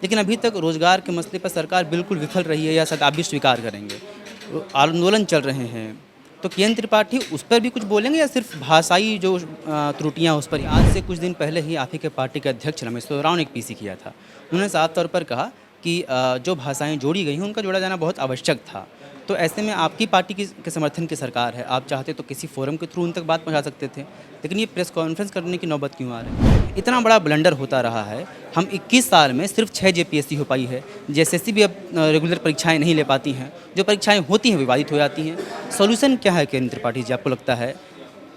लेकिन अभी तक रोज़गार के मसले पर सरकार बिल्कुल विफल रही है, या शायद आप भी स्वीकार करेंगे। आंदोलन चल रहे हैं, तो केएन त्रिपाठी उस पर भी कुछ बोलेंगे, या सिर्फ भाषाई जो त्रुटियां उस पर ही? आज से कुछ दिन पहले ही आप ही के पार्टी के अध्यक्ष रमेश उरांव ने एक पीसी किया था। उन्होंने साफ तौर पर कहा कि जो भाषाएं जोड़ी गई हैं उनका जोड़ा जाना बहुत आवश्यक था। तो ऐसे में आपकी पार्टी के समर्थन की सरकार है, आप चाहते तो किसी फोरम के थ्रू उन तक बात पहुंचा सकते थे, लेकिन ये प्रेस कॉन्फ्रेंस करने की नौबत क्यों आ रही है? इतना बड़ा ब्लंडर होता रहा है। हम 21 साल में सिर्फ 6 जेपीएससी हो पाई है। जेएसएससी भी अब रेगुलर परीक्षाएं नहीं ले पाती हैं। जो परीक्षाएं होती हैं विवादित हो जाती हैं। सॉल्यूशन क्या है केंद्र त्रिपाठी जी, आपको लगता है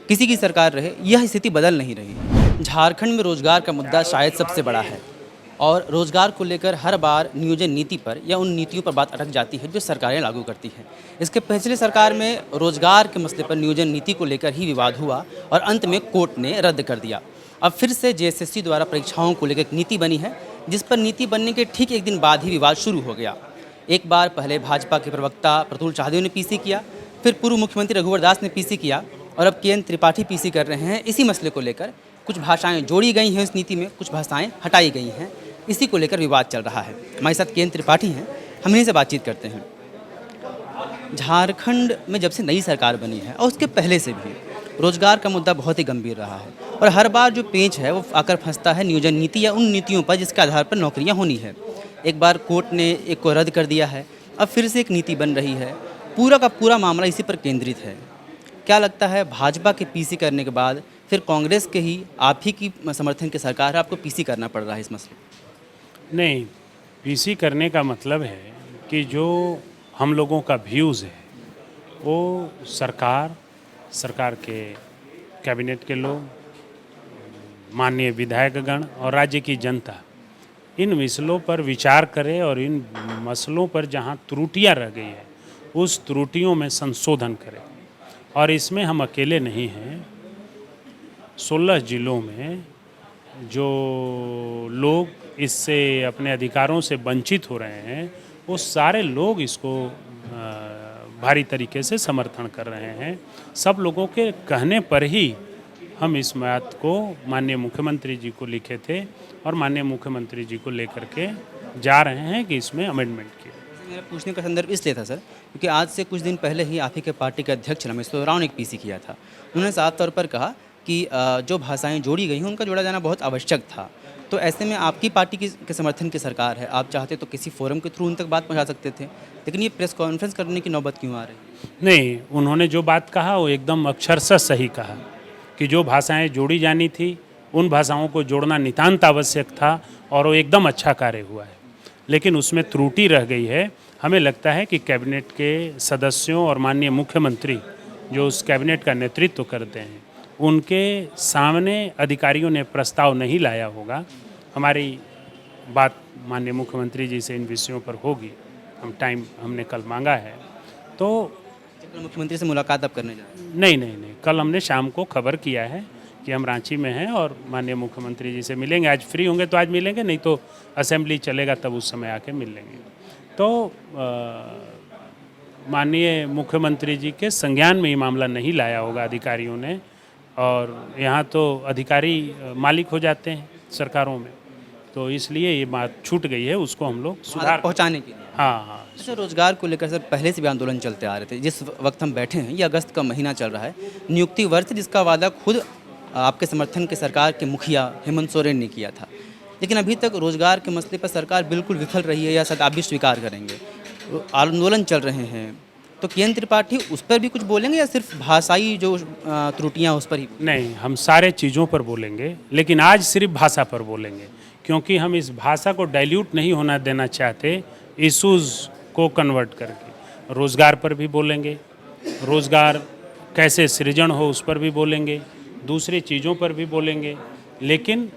किसी की सरकार रहे यह स्थिति बदल नहीं रही है? झारखंड में रोजगार का मुद्दा शायद सबसे बड़ा है, और रोजगार को लेकर हर बार नियोजन नीति पर या उन नीतियों पर बात अटक जाती है जो सरकारें लागू करती हैं। इसके पिछले सरकार में रोजगार के मसले पर नियोजन नीति को लेकर ही विवाद हुआ और अंत में कोर्ट ने रद्द कर दिया। अब फिर से जेएसएससी द्वारा परीक्षाओं को लेकर एक नीति बनी है, जिस पर नीति बनने के ठीक एक दिन बाद ही विवाद शुरू हो गया। एक बार पहले भाजपा के प्रवक्ता प्रतुल चाहदेव ने पीसी किया, फिर पूर्व मुख्यमंत्री रघुवर दास ने पीसी किया, और अब केएन त्रिपाठी पीसी कर रहे हैं इसी मसले को लेकर। कुछ भाषाएं जोड़ी गई हैं इस नीति में, कुछ भाषाएं हटाई गई हैं, इसी को लेकर विवाद चल रहा है। हमारे साथ केएन त्रिपाठी हैं, हम इन्हीं से बातचीत करते हैं। झारखंड में जब से नई सरकार बनी है और उसके पहले से भी रोजगार का मुद्दा बहुत ही गंभीर रहा है, और हर बार जो पेंच है वो आकर फंसता है नियोजन नीति या उन नीतियों पर जिसके आधार पर नौकरियां होनी है। एक बार कोर्ट ने एक को रद्द कर दिया है, अब फिर से एक नीति बन रही है। पूरा का पूरा मामला इसी पर केंद्रित है। क्या लगता है, भाजपा के पीसी करने के बाद फिर कांग्रेस के ही आप ही की समर्थन की सरकार है, आपको पीसी करना पड़ रहा है इस मसले? नहीं, पीसी करने का मतलब है कि जो हम लोगों का व्यूज़ है वो सरकार के कैबिनेट के लोग, माननीय विधायकगण और राज्य की जनता इन मसलों पर विचार करे, और इन मसलों पर जहां त्रुटियां रह गई हैं उस त्रुटियों में संशोधन करे। और इसमें हम अकेले नहीं हैं। 16 जिलों में जो लोग इससे अपने अधिकारों से वंचित हो रहे हैं वो सारे लोग इसको भारी तरीके से समर्थन कर रहे हैं। सब लोगों के कहने पर ही हम इस बात को माननीय मुख्यमंत्री जी को लिखे थे, और माननीय मुख्यमंत्री जी को लेकर के जा रहे हैं कि इसमें अमेंडमेंट किया। मेरा पूछने का संदर्भ इसलिए था सर, क्योंकि आज से कुछ दिन पहले ही आप ही के पार्टी के अध्यक्ष रमेश उरांव ने एक पीसी किया था। उन्होंने साफ तौर पर कहा कि जो भाषाएं जोड़ी गई हैं उनका जोड़ा जाना बहुत आवश्यक था। तो ऐसे में आपकी पार्टी के समर्थन की सरकार है, आप चाहते तो किसी फोरम के थ्रू उन तक बात पहुंचा सकते थे, लेकिन ये प्रेस कॉन्फ्रेंस करने की नौबत क्यों आ रही है? नहीं, उन्होंने जो बात कहा वो एकदम अक्षरशः सही कहा कि जो भाषाएं जोड़ी जानी थी उन भाषाओं को जोड़ना नितांत आवश्यक था, और वो एकदम अच्छा कार्य हुआ है। लेकिन उसमें त्रुटि रह गई है। हमें लगता है कि कैबिनेट के सदस्यों और माननीय मुख्यमंत्री जो उस कैबिनेट का नेतृत्व करते हैं उनके सामने अधिकारियों ने प्रस्ताव नहीं लाया होगा। हमारी बात माननीय मुख्यमंत्री जी से इन विषयों पर होगी। हमने कल मांगा है, तो मुख्यमंत्री से मुलाकात अब करने जा रहे हैं? नहीं, कल हमने शाम को खबर किया है कि हम रांची में हैं और माननीय मुख्यमंत्री जी से मिलेंगे। आज फ्री होंगे तो आज मिलेंगे, नहीं तो असेंबली चलेगा तब उस समय आके मिल लेंगे। तो माननीय मुख्यमंत्री जी के संज्ञान में ये मामला नहीं लाया होगा अधिकारियों ने, और यहाँ तो अधिकारी मालिक हो जाते हैं सरकारों में, तो इसलिए ये बात छूट गई है, उसको हम लोग सुधार पहुंचाने के लिए। हाँ। अच्छा, रोजगार को लेकर सर पहले से भी आंदोलन चलते आ रहे थे। जिस वक्त हम बैठे हैं ये अगस्त का महीना चल रहा है, नियुक्ति वर्ष जिसका वादा खुद आपके समर्थन के सरकार के मुखिया हेमंत सोरेन ने किया था, लेकिन अभी तक रोजगार के मसले पर सरकार बिल्कुल विफल रही है, या शायद आप भी स्वीकार करेंगे। आंदोलन चल रहे हैं, तो केएन त्रिपाठी उस पर भी कुछ बोलेंगे, या सिर्फ भाषाई जो त्रुटियां उस पर ही? नहीं, हम सारे चीज़ों पर बोलेंगे, लेकिन आज सिर्फ भाषा पर बोलेंगे, क्योंकि हम इस भाषा को डाइल्यूट नहीं होना देना चाहते। इशूज़ को कन्वर्ट करके रोज़गार पर भी बोलेंगे, रोज़गार कैसे सृजन हो उस पर भी बोलेंगे, दूसरी चीज़ों पर भी बोलेंगे, लेकिन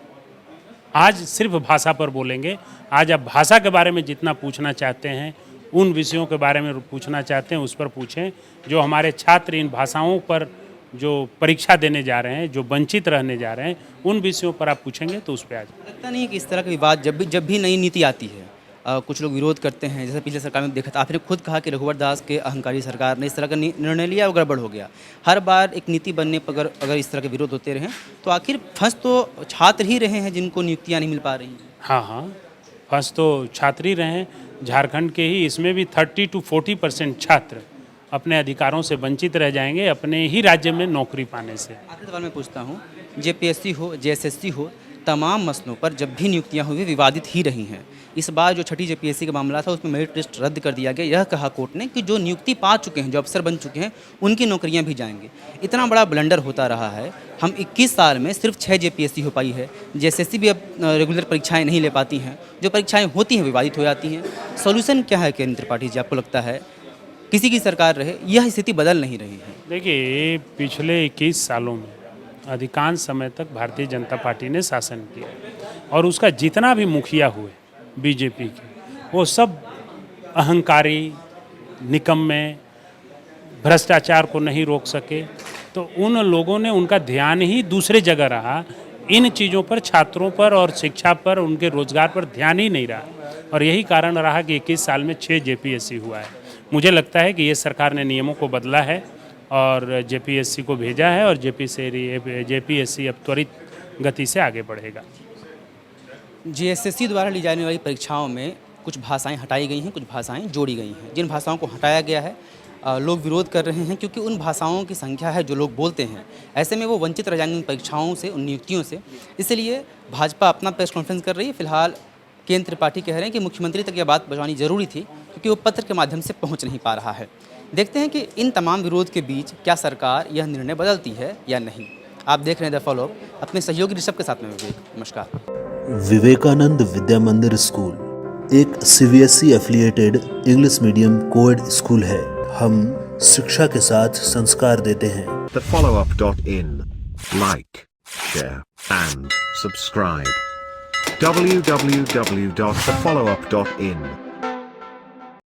आज सिर्फ भाषा पर बोलेंगे। आज आप भाषा के बारे में जितना पूछना चाहते हैं, उन विषयों के बारे में पूछना चाहते हैं उस पर पूछें। जो हमारे छात्र इन भाषाओं पर जो परीक्षा देने जा रहे हैं, जो वंचित रहने जा रहे हैं, उन विषयों पर आप पूछेंगे तो उस पर आज। लगता नहीं है कि इस तरह का विवाद जब भी नई नीति आती है कुछ लोग विरोध करते हैं? जैसे पिछले सरकार में देखा था, आपने खुद कहा कि रघुवर दास के अहंकारी सरकार ने इस तरह का निर्णय लिया और गड़बड़ हो गया। हर बार एक नीति बनने पर अगर इस तरह के विरोध होते रहें तो आखिर फंस तो छात्र ही रहे हैं जिनको नियुक्तियाँ नहीं मिल पा रही हैं। हाँ, फर्स्ट तो छात्र ही रहे। झारखंड के ही इसमें भी 30 to 40% छात्र अपने अधिकारों से वंचित रह जाएंगे अपने ही राज्य में नौकरी पाने से। आखिरी सवाल मैं पूछता हूँ, जेपीएससी हो, जेएसएससी हो, तमाम मसलों पर जब भी नियुक्तियां हुई विवादित ही रही हैं। इस बार जो छठी जेपीएससी का मामला था उसमें मेरिट लिस्ट रद्द कर दिया गया। यह कहा कोर्ट ने कि जो नियुक्ति पा चुके हैं, जो अफसर बन चुके हैं, उनकी नौकरियां भी जाएंगी। इतना बड़ा ब्लंडर होता रहा है। हम 21 साल में सिर्फ 6 जेपीएससी हो पाई है। जेएसएससी भी अब रेगुलर परीक्षाएँ नहीं ले पाती हैं। जो परीक्षाएँ होती हैं विवादित हो जाती हैं। सोल्यूशन क्या है केंद्र त्रिपाठी जी, आपको लगता है? किसी की सरकार रहे, यह स्थिति बदल नहीं रही है। देखिए, पिछले 21 सालों में अधिकांश समय तक भारतीय जनता पार्टी ने शासन किया और उसका जितना भी मुखिया हुए बीजेपी के, वो सब अहंकारी, निकम्मे, भ्रष्टाचार को नहीं रोक सके। तो उन लोगों ने, उनका ध्यान ही दूसरे जगह रहा। इन चीज़ों पर, छात्रों पर और शिक्षा पर, उनके रोजगार पर ध्यान ही नहीं रहा और यही कारण रहा कि 21 साल में 6 जेपीएससी हुआ है। मुझे लगता है कि ये सरकार ने नियमों को बदला है और जेपीएससी को भेजा है और जेपीएससी अब त्वरित गति से आगे बढ़ेगा। जेएसएससी द्वारा ली जाने वाली परीक्षाओं में कुछ भाषाएं हटाई गई हैं, कुछ भाषाएं जोड़ी गई हैं। जिन भाषाओं को हटाया गया है लोग विरोध कर रहे हैं क्योंकि उन भाषाओं की संख्या है जो लोग बोलते हैं। ऐसे में वो वंचित रह जाएंगे उन परीक्षाओं से, उन नियुक्तियों से। इसलिए भाजपा अपना प्रेस कॉन्फ्रेंस कर रही है। फिलहाल केंद्र त्रिपाठी कह रहे हैं कि मुख्यमंत्री तक यह बात पहुँचानी जरूरी थी क्योंकि वो पत्र के माध्यम से पहुँच नहीं पा रहा है। देखते हैं कि इन तमाम विरोध के बीच क्या सरकार यह निर्णय बदलती है या नहीं। आप देख रहे हैं द फॉलो अप, अपने सहयोगी ऋषभ के साथ में विवेक। नमस्कार। विवेकानंद विद्या मंदिर स्कूल एक CBSE affiliated English medium coed school है। हम शिक्षा के साथ संस्कार देते हैं। thefollowup.in. Like, share, and subscribe. www.thefollowup.in